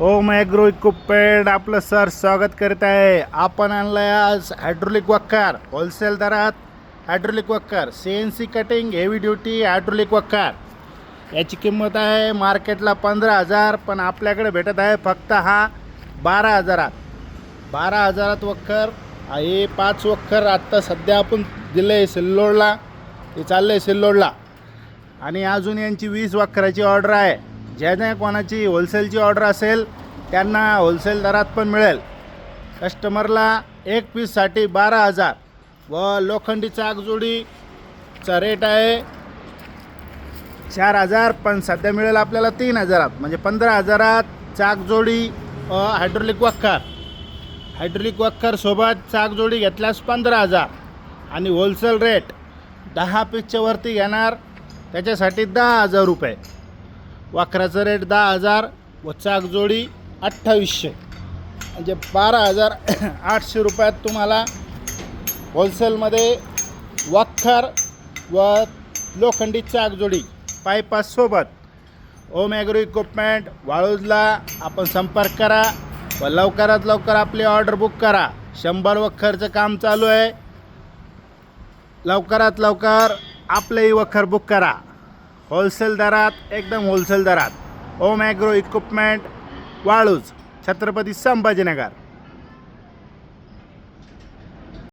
ओम agro equipment आपलं sir स्वागत करत आहे. आपण आणलाय आज हायड्रोलिक वक्कार होलसेल दरात. हायड्रोलिक वक्कार CNC cutting heavy duty hydraulic वक्कार याची किंमत आहे मार्केटला 15,000, पण आपल्याकडे भेटत आहे फक्त हा 12,000. 12,000 वक्कर. हे 5 वक्कर आत्ता सध्या आपण दिले आहे सिल्लोडला. हे चाललं आहे सिल्लोडला आणि अजून यांची 20 वक्कराची ऑर्डर आहे. ज्याने कोणाची होलसेलची ऑर्डर असेल त्यांना होलसेल दरात पण मिळेल. कस्टमरला एक पीससाठी 12,000 व लोखंडी चाकजोडीचा रेट आहे 4,000, पण सध्या मिळेल आपल्याला 3,000 म्हणजे 15,000 चाकजोडी हायड्रोलिक वक्कार. हायड्रोलिक वक्कर सोबत चाकजोडी घेतल्यास 15,000 आणि होलसेल रेट 10 पीसच्या वरती घेणार त्याच्यासाठी 10,000 रुपये. वक्राचा रेट 10,000 व चाकजोडी 2800 म्हणजे 12,800 रुपयात तुम्हाला होलसेलमध्ये वक्कर व लोखंडी चाकजोडी पाईपासोबत. ओम ॲग्रो इक्विपमेंट वाळूजला आपण संपर्क करा व लवकरात लवकर आपली ऑर्डर बुक करा. 100 वक्करचं काम चालू आहे. लवकरात लवकर आपलेही वक्कर बुक करा होलसेल दरात, एकदम होलसेल दरात. ओम ॲग्रो इक्विपमेंट वाळूज, छत्रपती संभाजीनगर.